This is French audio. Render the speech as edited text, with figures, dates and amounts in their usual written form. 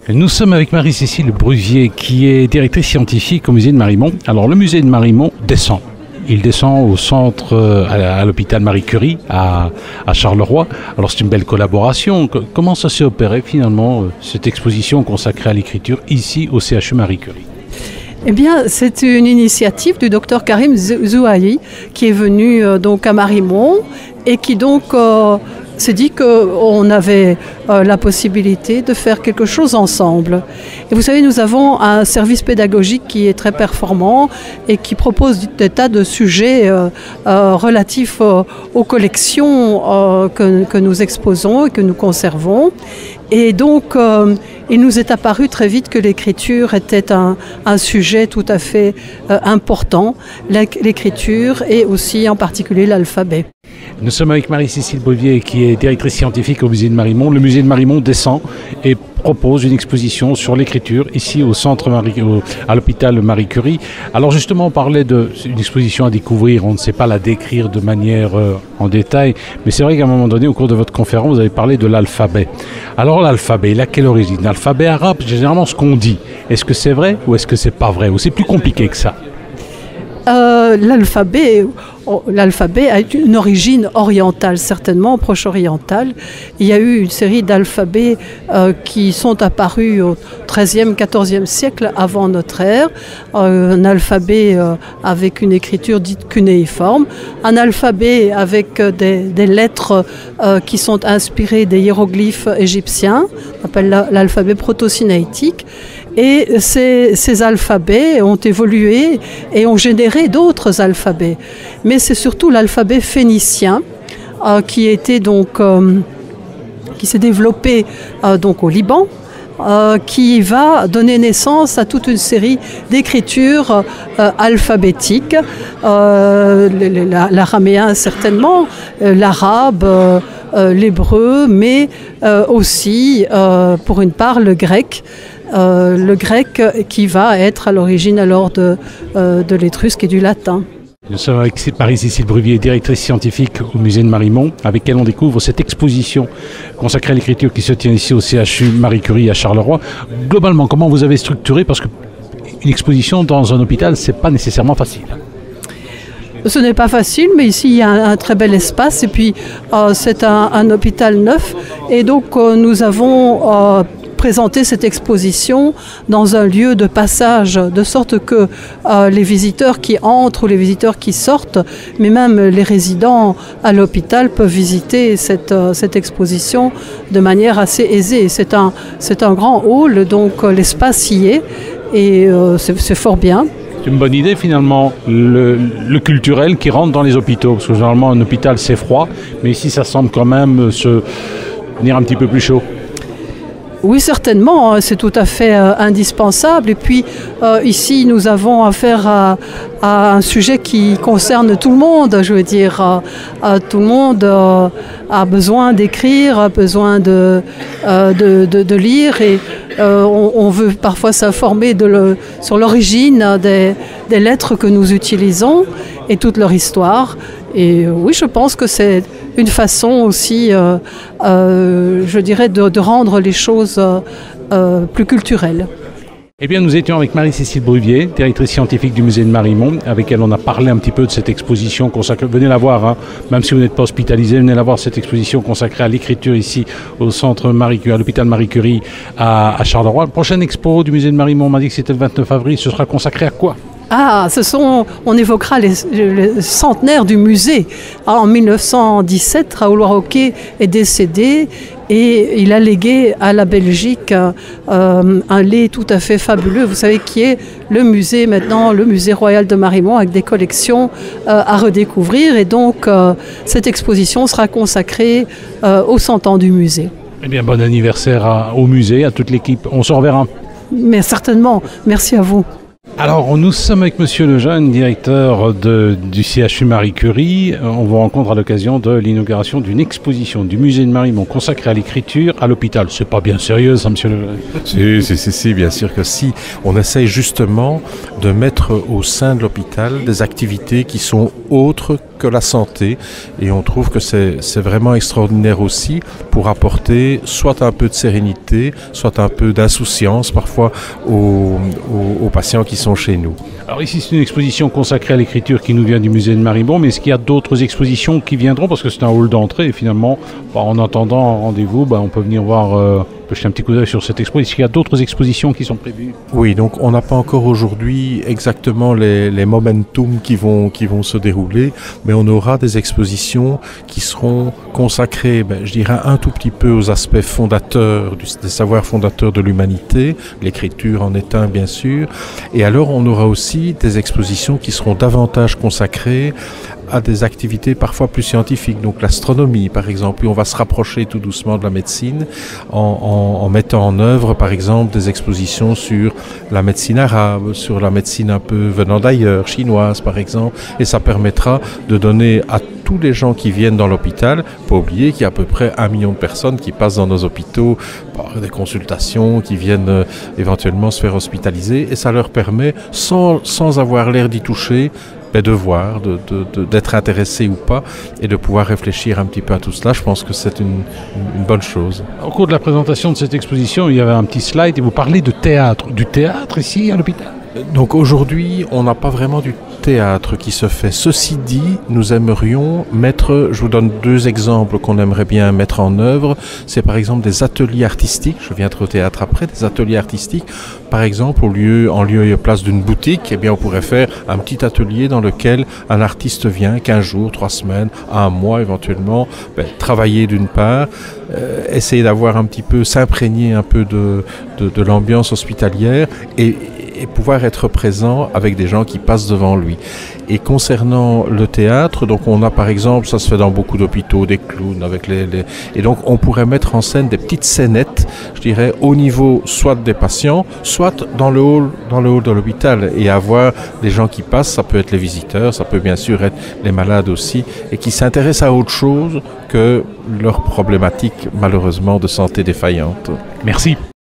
Nous sommes avec Marie-Cécile Bruvier qui est directrice scientifique au musée de Marimont. Alors le musée de Marimont descend. Il descend au centre, à l'hôpital Marie Curie, à Charleroi. Alors c'est une belle collaboration. Comment ça s'est opéré finalement, cette exposition consacrée à l'écriture ici au CHU Marie Curie? Eh bien, c'est une initiative du docteur Karim Zouaï qui est venu donc à Marimont et qui donc s'est dit qu'on avait la possibilité de faire quelque chose ensemble. Et vous savez, nous avons un service pédagogique qui est très performant et qui propose des tas de sujets relatifs aux collections que nous exposons et que nous conservons. Et donc, il nous est apparu très vite que l'écriture était un sujet tout à fait important, l'écriture et aussi en particulier l'alphabet. Nous sommes avec Marie-Cécile Bruvier qui est directrice scientifique au musée de Marimont. Le musée de Marimont descend et propose une exposition sur l'écriture ici au centre à l'hôpital Marie Curie. Alors justement, on parlait d'une exposition à découvrir, on ne sait pas la décrire de manière en détail, mais c'est vrai qu'à un moment donné, au cours de votre conférence, vous avez parlé de l'alphabet. Alors l'alphabet, il a quelle origine? L'alphabet arabe, c'est généralement ce qu'on dit. Est-ce que c'est vrai ou est-ce que c'est pas vrai? Ou c'est plus compliqué que ça? L'alphabet a une origine orientale, certainement proche-orientale. Il y a eu une série d'alphabets qui sont apparus au XIIIe, XIVe siècle avant notre ère. Un alphabet avec une écriture dite cunéiforme, un alphabet avec des lettres qui sont inspirées des hiéroglyphes égyptiens, on appelle l'alphabet proto-sinaïtique. Et ces alphabets ont évolué et ont généré d'autres alphabets. Mais c'est surtout l'alphabet phénicien qui s'est développé donc au Liban, qui va donner naissance à toute une série d'écritures alphabétiques, l'araméen certainement, l'arabe, l'hébreu, mais aussi pour une part le grec qui va être à l'origine alors de l'étrusque et du latin. Nous sommes avec Marie-Cécile Bruvier, directrice scientifique au musée de Marimont, avec elle on découvre cette exposition consacrée à l'écriture qui se tient ici au CHU Marie Curie à Charleroi. Globalement, comment vous avez structuré? Parce qu'une exposition dans un hôpital, c'est pas nécessairement facile. Ce n'est pas facile, mais ici il y a un très bel espace et puis c'est un hôpital neuf et donc nous avons présenter cette exposition dans un lieu de passage, de sorte que les visiteurs qui entrent ou les visiteurs qui sortent, mais même les résidents à l'hôpital peuvent visiter cette exposition de manière assez aisée. C'est un grand hall, donc l'espace y est et c'est fort bien. C'est une bonne idée finalement, le culturel qui rentre dans les hôpitaux, parce que généralement un hôpital c'est froid, mais ici ça semble quand même venir un petit peu plus chaud. Oui, certainement, c'est tout à fait indispensable. Et puis ici, nous avons affaire à un sujet qui concerne tout le monde. Je veux dire, tout le monde a besoin d'écrire, a besoin de lire. Et on veut parfois s'informer sur l'origine des lettres que nous utilisons et toute leur histoire. Et oui, je pense que c'est une façon aussi, je dirais, de rendre les choses plus culturelles. Eh bien, nous étions avec Marie-Cécile Bruvier, directrice scientifique du musée de Marimont, avec elle on a parlé un petit peu de cette exposition consacrée, venez la voir, hein, même si vous n'êtes pas hospitalisé, venez la voir, cette exposition consacrée à l'écriture ici au centre à l'hôpital Marie Curie à Charleroi. La prochaine expo du musée de Marimont, on m'a dit que c'était le 29 avril, ce sera consacré à quoi? On évoquera le centenaire du musée. En 1917, Raoul Roquet est décédé et il a légué à la Belgique un lait tout à fait fabuleux. Vous savez qui est le musée maintenant, le musée royal de Marimont, avec des collections à redécouvrir. Et donc, cette exposition sera consacrée aux 100 ans du musée. Eh bien, bon anniversaire au musée, à toute l'équipe. On se reverra. Mais certainement. Merci à vous. Alors, nous sommes avec Monsieur Lejeune, directeur du CHU Marie Curie. On vous rencontre à l'occasion de l'inauguration d'une exposition du musée de Marimont consacrée à l'écriture à l'hôpital. C'est pas bien sérieux, ça, Monsieur Lejeune? Si, bien sûr que si. On essaye justement de mettre au sein de l'hôpital des activités qui sont autres que la santé. Et on trouve que c'est vraiment extraordinaire aussi pour apporter soit un peu de sérénité, soit un peu d'insouciance parfois aux patients qui sont chez nous. Alors ici, c'est une exposition consacrée à l'écriture qui nous vient du musée de Mariemont, mais est-ce qu'il y a d'autres expositions qui viendront? Parce que c'est un hall d'entrée et finalement, en attendant un rendez-vous, on peut venir voir, on peut jeter un petit coup d'œil sur cette expo. Est-ce qu'il y a d'autres expositions qui sont prévues? Oui, donc on n'a pas encore aujourd'hui exactement les momentum qui vont se dérouler, mais on aura des expositions qui seront consacrées, je dirais, un tout petit peu aux aspects fondateurs, des savoirs fondateurs de l'humanité, l'écriture en est un bien sûr, et alors on aura aussi des expositions qui seront davantage consacrées à des activités parfois plus scientifiques, donc l'astronomie par exemple, puis on va se rapprocher tout doucement de la médecine en mettant en œuvre par exemple des expositions sur la médecine arabe, sur la médecine un peu venant d'ailleurs, chinoise par exemple, et ça permettra de donner à tous les gens qui viennent dans l'hôpital, pas oublier qu'il y a à peu près 1 million de personnes qui passent dans nos hôpitaux par des consultations, qui viennent éventuellement se faire hospitaliser, et ça leur permet, sans avoir l'air d'y toucher, de voir, d'être intéressé ou pas, et de pouvoir réfléchir un petit peu à tout cela. Je pense que c'est une bonne chose. Au cours de la présentation de cette exposition, il y avait un petit slide et vous parlez de théâtre. Du théâtre ici à l'hôpital? Donc aujourd'hui, on n'a pas vraiment du théâtre qui se fait. Ceci dit, nous aimerions mettre, je vous donne 2 exemples qu'on aimerait bien mettre en œuvre. C'est par exemple des ateliers artistiques, je viendrai au théâtre après, des ateliers artistiques. Par exemple, en lieu et place d'une boutique, on pourrait faire un petit atelier dans lequel un artiste vient 15 jours, 3 semaines, 1 mois éventuellement, travailler d'une part, essayer d'avoir un petit peu, s'imprégner un peu de l'ambiance hospitalière et pouvoir être présent avec des gens qui passent devant lui. Et concernant le théâtre, donc on a par exemple, ça se fait dans beaucoup d'hôpitaux, des clowns avec et donc on pourrait mettre en scène des petites scénettes, je dirais, au niveau soit des patients, soit dans le hall de l'hôpital, et avoir des gens qui passent, ça peut être les visiteurs, ça peut bien sûr être les malades aussi, et qui s'intéressent à autre chose que leur problématique malheureusement de santé défaillante. Merci.